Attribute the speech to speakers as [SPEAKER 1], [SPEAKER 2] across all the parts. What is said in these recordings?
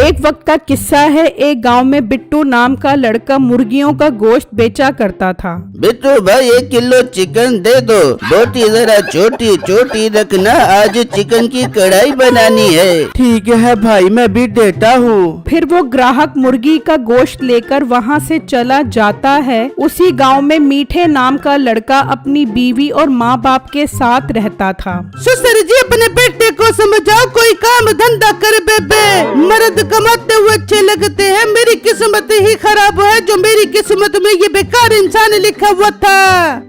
[SPEAKER 1] एक वक्त का किस्सा है। एक गांव में बिट्टू नाम का लड़का मुर्गियों का गोश्त बेचा करता था।
[SPEAKER 2] बिट्टू भाई 1 किलो चिकन दे दो, बोटी जरा छोटी छोटी रखना, आज चिकन की कढ़ाई बनानी है।
[SPEAKER 3] ठीक है भाई, मैं भी देता हूँ।
[SPEAKER 1] फिर वो ग्राहक मुर्गी का गोश्त लेकर वहाँ से चला जाता है। उसी गांव में मीठे नाम का लड़का अपनी बीवी और माँ बाप के साथ रहता था।
[SPEAKER 3] ससुर जी अपने बेटे को समझाओ, कोई काम धंधा कर बेबे, मर्द कमाते हुए अच्छे लगते हैं। मेरी किस्मत ही खराब है जो मेरी किस्मत में ये बेकार इंसान लिखा हुआ था।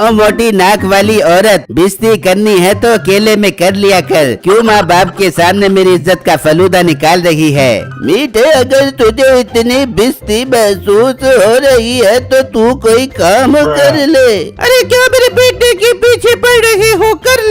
[SPEAKER 2] और मोटी नाक वाली औरत, बिस्ती करनी है तो अकेले में कर लिया कर, क्यों माँ बाप के सामने मेरी इज्जत का फलूदा निकाल रही है। मीठे, अगर तुझे इतनी बिस्ती महसूस हो रही है तो तू कोई काम कर ले।
[SPEAKER 3] अरे क्या मेरे बेटे के पीछे पड़ रहे हो? कर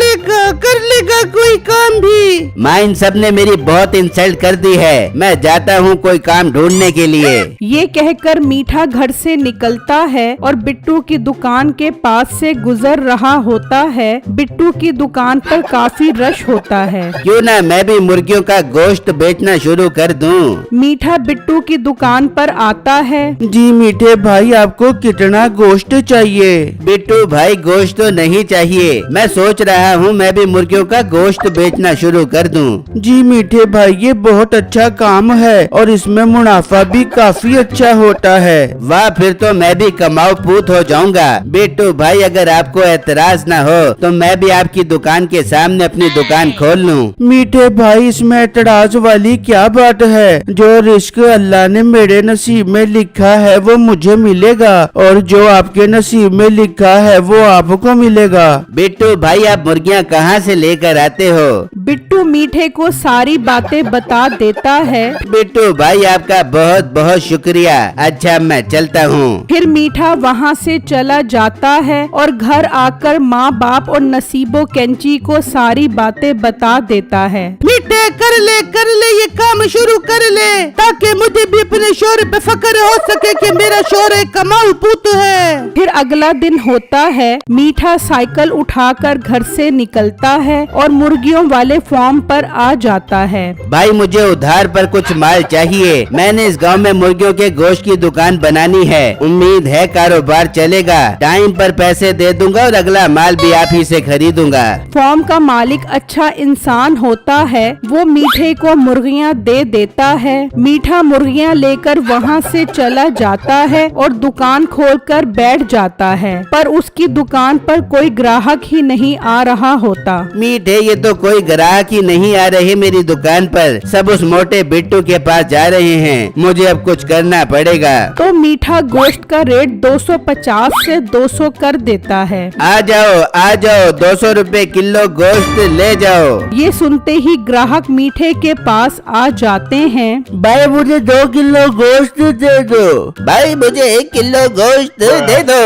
[SPEAKER 3] लेगा कोई काम भी।
[SPEAKER 2] माँ, इन सब ने मेरी बहुत इंसल्ट कर दी है, मैं जाता हूँ कोई काम ढूंढने के लिए।
[SPEAKER 1] ये कहकर मीठा घर से निकलता है और बिट्टू की दुकान के पास से गुजर रहा होता है। बिट्टू की दुकान पर काफी रश होता है।
[SPEAKER 2] क्यों ना मैं भी मुर्गियों का गोश्त बेचना शुरू कर दूं।
[SPEAKER 1] मीठा बिट्टू की दुकान पर आता है।
[SPEAKER 3] जी मीठे भाई, आपको कितना गोश्त चाहिए?
[SPEAKER 2] बिट्टू भाई, गोश्त तो नहीं चाहिए, मैं सोच रहा हूँ मैं भी मुर्गियों का गोश्त बेचना शुरू कर दूं।
[SPEAKER 3] जी मीठे भाई, ये बहुत अच्छा काम है और इसमें मुनाफा भी काफी अच्छा होता है।
[SPEAKER 2] वाह, फिर तो मैं भी कमाऊ पूत हो जाऊंगा। बिट्टू भाई, अगर आपको एतराज ना हो तो मैं भी आपकी दुकान के सामने अपनी दुकान खोल लूं।
[SPEAKER 3] मीठे भाई, इसमें एतराज वाली क्या बात है? जो रिस्क अल्लाह ने मेरे नसीब में लिखा है वो मुझे मिलेगा, और जो आपके नसीब में लिखा है वो आपको मिलेगा।
[SPEAKER 2] बिट्टू भाई, आप मुर्गियाँ कहाँ से लेकर आते हो?
[SPEAKER 1] बिट्टू मीठे को सारी बातें बता देता है।
[SPEAKER 2] बिट्टू भाई, आपका बहुत बहुत शुक्रिया। अच्छा, मैं चलता हूँ।
[SPEAKER 1] फिर मीठा वहाँ से चला जाता है और घर आकर माँ बाप और नसीबो कैंची को सारी बातें बता देता है।
[SPEAKER 3] मीठे, कर ले ये काम शुरू कर ले, ताकि मुझे भी अपने शोहर पे फक्र हो सके कि मेरा शोहर एक कमाऊ पुत है।
[SPEAKER 1] फिर अगला दिन होता है। मीठा साइकिल उठाकर घर से निकलता है और मुर्गियों वाले फार्म पर आ जाता है।
[SPEAKER 2] भाई, मुझे उधार पर कुछ माल चाहिए। मैंने इस गांव में मुर्गियों के गोश्त की दुकान बनानी है, उम्मीद है कारोबार चलेगा। टाइम पर पैसे दे दूंगा और अगला माल भी आप ही से खरीदूंगा।
[SPEAKER 1] फार्म का मालिक अच्छा इंसान होता है, वो मीठे को मुर्गियाँ दे देता है। मीठा मुर्गियाँ लेकर वहाँ से चला जाता है और दुकान खोलकर बैठ जाता है, पर उसकी दुकान पर कोई ग्राहक ही नहीं आ रहा होता।
[SPEAKER 2] मीठे, ये तो कोई ग्राहक ही नहीं आ रहे मेरी दुकान पर, सब उस मोटे बिट्टू के पास जा रहे हैं। मुझे अब कुछ करना पड़ेगा।
[SPEAKER 1] तो मीठा गोश्त का रेट 250 से 200 कर देता है।
[SPEAKER 2] आ जाओ 200 रुपए किलो गोश्त ले जाओ।
[SPEAKER 1] ये सुनते ही ग्राहक मीठे के पास आ जाते हैं।
[SPEAKER 3] भाई, मुझे 2 किलो गोश्त दे दो।
[SPEAKER 2] भाई, मुझे 1 किलो गोश्त दे दो।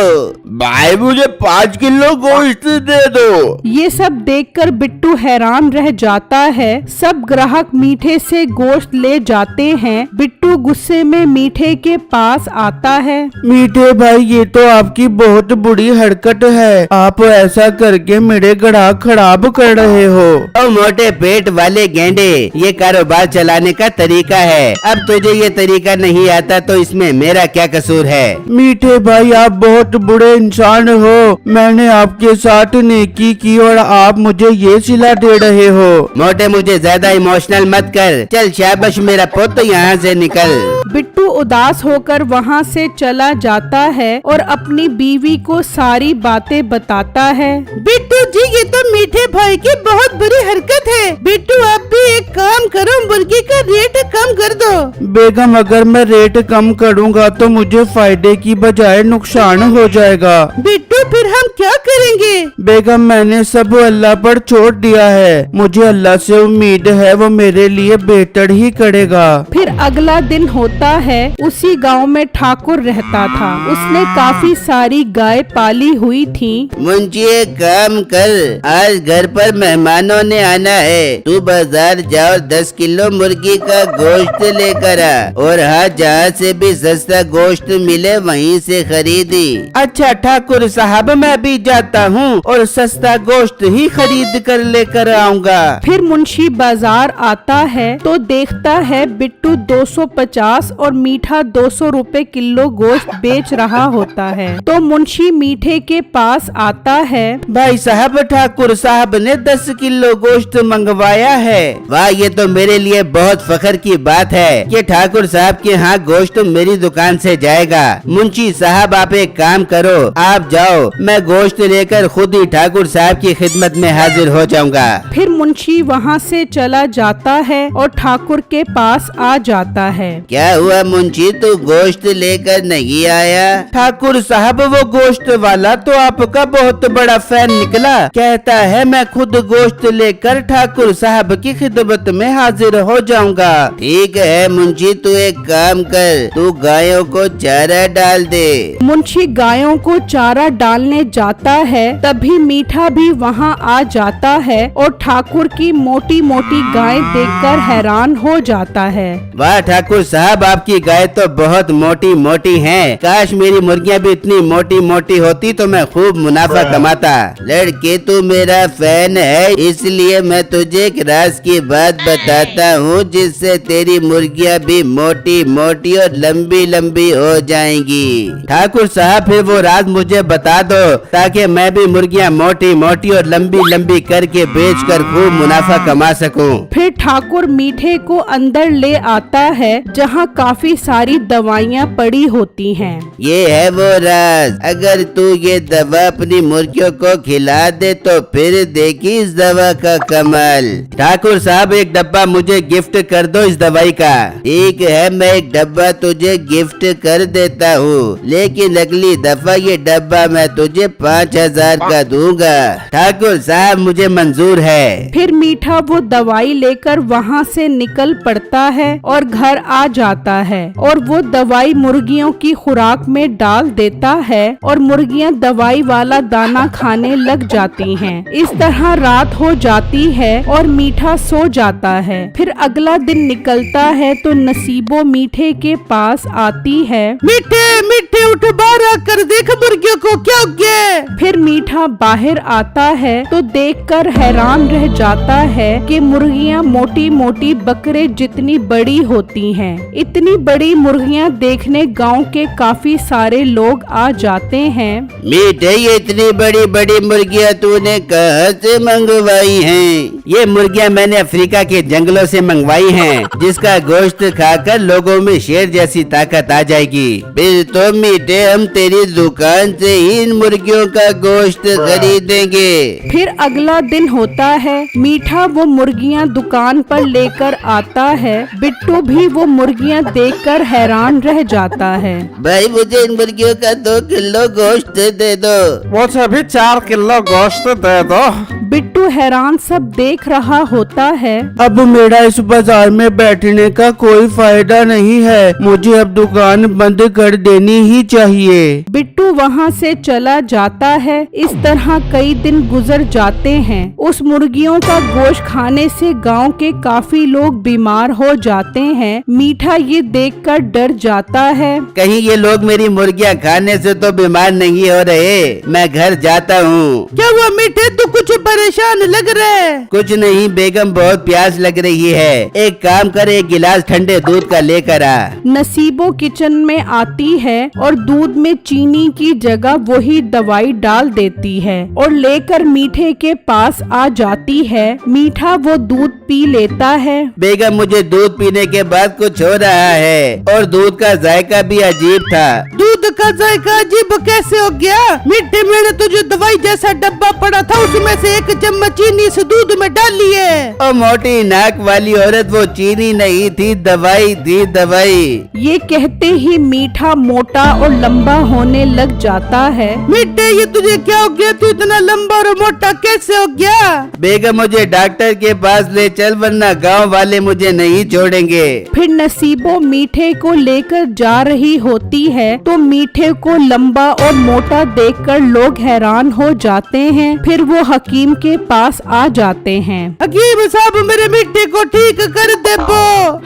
[SPEAKER 3] भाई, मुझे 5 किलो गोश्त दे दो।
[SPEAKER 1] ये सब देखकर बिट्टू हैरान रह जाता है। सब ग्राहक मीठे से गोश्त ले जाते हैं। बिट्टू गुस्से में मीठे के पास आता है।
[SPEAKER 3] मीठे भाई, ये तो आपकी बहुत बुरी हरकत है, आप ऐसा करके मेरे ग्राहक खराब कर रहे हो।
[SPEAKER 2] ओ मोटे पेट वाले गेंडे, ये कारोबार चलाने का तरीका है। अब तुझे ये तरीका नहीं आता तो इसमें मेरा क्या कसूर है?
[SPEAKER 3] मीठे भाई, आप बहुत बुरे इंसान हो। मैंने आपके साथ नेकी की और आप मुझे ये सिला दे रहे हो।
[SPEAKER 2] मोटे, मुझे ज्यादा इमोशनल मत कर। चल शाबाश मेरा पुत्र, यहाँ से निकल।
[SPEAKER 1] बिट्टू उदास होकर वहाँ से चला जाता है और अपनी बीवी को सारी बातें बताता है।
[SPEAKER 3] बिट्टू जी, ये तो मीठे भाई की बहुत बुरी हरकत है। बिट्टू, आप भी एक काम करो, मुर्गी का रेट कम कर दो। बेगम, अगर मैं रेट कम करूँगा तो मुझे फायदे की बजाय नुकसान हो जाएगा। बिट्टू, फिर हम क्या करेंगे? बेगम, मैंने सब अल्लाह पर छोड़ दिया है। मुझे अल्लाह से उम्मीद है वो मेरे लिए बेहतर ही करेगा।
[SPEAKER 1] फिर अगला दिन होता है। उसी गांव में ठाकुर रहता था। उसने काफी सारी गाय पाली हुई थी।
[SPEAKER 2] मुंशी, एक काम कर, आज घर पर मेहमानों ने आना है, तू बाजार जाओ 10 किलो मुर्गी का गोश्त लेकर लिया और हाँ, जहाँ से भी सस्ता गोश्त मिले वहीं से खरीदी।
[SPEAKER 3] अच्छा ठाकुर साहब, मैं भी जाता हूँ और सस्ता गोश्त ही खरीद कर लेकर आऊँगा।
[SPEAKER 1] फिर मुंशी बाजार आता है तो देखता है बिट्टू 250 और मीठा 200 रुपए किलो गोश्त बेच रहा होता है। तो मुंशी मीठे के पास आता है।
[SPEAKER 3] भाई साहब, ठाकुर साहब ने 10 किलो गोश्त मंगवाया है।
[SPEAKER 2] वाह, ये तो मेरे लिए बहुत फख्र की बात है कि ठाकुर साहब के यहाँ गोश्त मेरी दुकान से जाएगा। मुंशी साहब, आप एक काम करो, आप जाओ, मैं गोश्त लेकर खुद ही ठाकुर साहब की खिदमत में हाजिर हो जाऊंगा।
[SPEAKER 1] फिर मुंशी वहाँ से चला जाता है और ठाकुर के पास आ जाता है।
[SPEAKER 2] क्या हुआ मुंशी, तू गोश्त लेकर नहीं आया?
[SPEAKER 3] ठाकुर साहब, वो गोश्त वाला तो आपका बहुत बड़ा फैन निकला। कहता है मैं खुद गोश्त लेकर ठाकुर साहब की खिदमत में हाजिर हो जाऊंगा।
[SPEAKER 2] ठीक है मुंशी, तू एक काम कर, तू गायों को चारा डाल दे।
[SPEAKER 1] मुंशी गायों को चारा डालने जाता है, तभी मीठा भी वहाँ आ जाता है और ठाकुर की मोटी मोटी गाय देखकर हैरान हो जाता है।
[SPEAKER 2] वाह ठाकुर साहब, आपकी गाय तो बहुत मोटी मोटी हैं। काश मेरी मुर्गियाँ भी इतनी मोटी मोटी होती तो मैं खूब मुनाफा कमाता। लड़के, तू मेरा फैन है, इसलिए मैं तुझे एक राज की बात बताता हूँ जिससे तेरी मुर्गियाँ भी मोटी मोटी और लंबी लंबी हो जाएंगी।
[SPEAKER 3] ठाकुर साहब, फिर वो राज मुझे बता दो ताकि मैं भी मुर्गियाँ मोटी मोटी और लंबी लंबी करके बेचकर खूब मुनाफा कमा सकूं।
[SPEAKER 1] फिर ठाकुर मीठे को अंदर ले आता है जहाँ काफी सारी दवाइयाँ पड़ी होती हैं।
[SPEAKER 2] ये है वो राज, अगर तू ये दवा अपनी मुर्गियों को खिला दे तो फिर देखी इस दवा का कमाल।
[SPEAKER 3] ठाकुर साहब, एक डब्बा मुझे गिफ्ट कर दो इस दवाई का।
[SPEAKER 2] ठीक है, मैं एक डब्बा तुझे गिफ्ट कर देता हूँ, लेकिन अगली दफा ये डब्बा मैं तुझे 5000 का दूंगा।
[SPEAKER 3] ठाकुर साहब, मुझे मंजूर है।
[SPEAKER 1] फिर मीठा वो दवाई लेकर वहाँ से निकल पड़ता है और घर आ जाता है और वो दवाई मुर्गियों की खुराक में डाल देता है और मुर्गियाँ दवाई वाला दाना खाने लग जाती हैं। इस तरह रात हो जाती है और मीठा सो जाता है। फिर अगला दिन निकलता है तो नसीबो मीठे के पास आती है।
[SPEAKER 3] मीठे मीठे, उठ बाहर आकर देख मुर्गियों को क्या हो गया।
[SPEAKER 1] फिर मीठा बाहर आता है तो देखकर हैरान रह जाता है कि मुर्गियाँ मोटी मोटी बकरे जितनी बड़ी होती हैं। इतनी बड़ी मुर्गियाँ देखने गांव के काफी सारे लोग आ जाते हैं।
[SPEAKER 2] मीठे, ये इतनी बड़ी बड़ी मुर्गियाँ तूने कहाँ से मंगवाई हैं?
[SPEAKER 3] ये मुर्गियाँ मैंने अफ्रीका के जंगलों से मंगवाई हैं, जिसका गोश्त खाकर लोगों में शेर जैसी ताकत आ जाएगी।
[SPEAKER 2] फिर तो मीठे, हम तेरी दुकान से ही इन मुर्गियों का गोश्त खरीदेंगे।
[SPEAKER 1] फिर अगला दिन होता है, मीठा वो मुर्गियाँ दुकान पर लेकर आता है। बिट्टू भी वो मुर्गियाँ देखकर हैरान रह जाता है।
[SPEAKER 2] भाई, मुझे इन मुर्गियों का 2 किलो गोश्त दे दो।
[SPEAKER 3] मुझे भी 4 किलो गोश्त दे दो।
[SPEAKER 1] बिट्टू हैरान सब देख रहा होता है।
[SPEAKER 3] अब मेरा इस बाजार में बैठने का कोई फायदा नहीं है, मुझे अब दुकान बंद कर देनी ही चाहिए।
[SPEAKER 1] बिट्टू वहाँ से चला जाता है। इस तरह कई दिन गुजर जाते हैं। उस मुर्गियों का गोश्त खाने से गांव के काफी लोग बीमार हो जाते हैं। मीठा ये देखकर डर जाता है।
[SPEAKER 2] कहीं ये लोग मेरी मुर्गियाँ खाने से तो बीमार नहीं हो रहे। मैं घर जाता हूँ।
[SPEAKER 3] क्या हुआ मीठे, तू कुछ परेशान लग रहा है?
[SPEAKER 2] कुछ नहीं बेगम, बहुत प्यास लग रही है। एक काम कर, एक गिलास ठंडे दूध का लेकर आ।
[SPEAKER 1] नसीबो किचन में आती है और दूध में चीनी की जगह वही दवाई डाल देती है और लेकर मीठे के पास आ जाती है। मीठा वो दूध पी लेता है।
[SPEAKER 2] बेगम, मुझे दूध पीने के बाद कुछ हो रहा है और दूध का जायका भी अजीब था।
[SPEAKER 3] दूध का जायका अजीब कैसे हो गया? मीठे, मैंने तुझे दवाई जैसा डब्बा पड़ा था उसमें से 1 चम्मच चीनी इस दूध में डाली है।
[SPEAKER 2] ओ मोटी नाक वाली औरत, वो चीनी नहीं थी, दवाई थी, दवाई।
[SPEAKER 1] ये कहते ही मीठा मोटा और लंबा होने लग जाता है।
[SPEAKER 3] मीठे, ये तुझे क्या हो गया? तू इतना लंबा और मोटा कैसे हो गया?
[SPEAKER 2] बेगम, मुझे डॉक्टर के पास ले चल, वरना गांव वाले मुझे नहीं छोड़ेंगे।
[SPEAKER 1] फिर नसीबो मीठे को लेकर जा रही होती है तो मीठे को लंबा और मोटा देखकर लोग हैरान हो जाते हैं। फिर वो हकीम के पास आ जाते हैं।
[SPEAKER 3] हकीम साहब मेरे मीठे को ठीक कर देबो।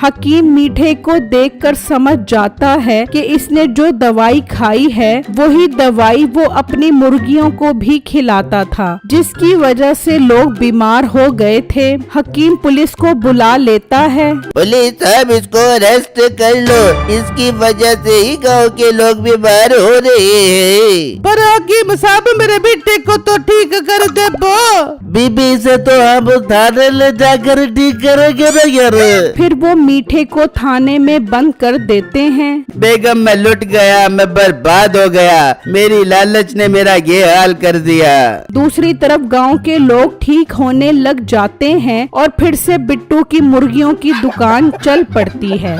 [SPEAKER 1] हकीम मीठे को देखकर समझ जाता है कि इसने जो दवाई खाई है वही दवाई वो अपनी मुर्गियों को भी खिलाता था, जिसकी वजह से लोग बीमार हो गए थे। हकीम पुलिस को बुला लेता है।
[SPEAKER 2] पुलिस साहब इसको अरेस्ट कर लो, इसकी वजह से ही गांव के लोग बीमार हो रहे हैं।
[SPEAKER 3] पर हकीम साहब मेरे बेटे को तो ठीक कर देबो।
[SPEAKER 2] बीबी से तो हम थाने ले जाकर ठीक करेंगे ना यार।
[SPEAKER 1] फिर वो मीठे को थाने में बंद कर देते हैं।
[SPEAKER 2] बेगम मैं लुट गया, मैं बर्बाद हो गया, मेरी लालच ने मेरा ये हाल कर दिया।
[SPEAKER 1] दूसरी तरफ गांव के लोग ठीक होने लग जाते हैं और फिर से बिट्टू की मुर्गियों की दुकान चल पड़ती है।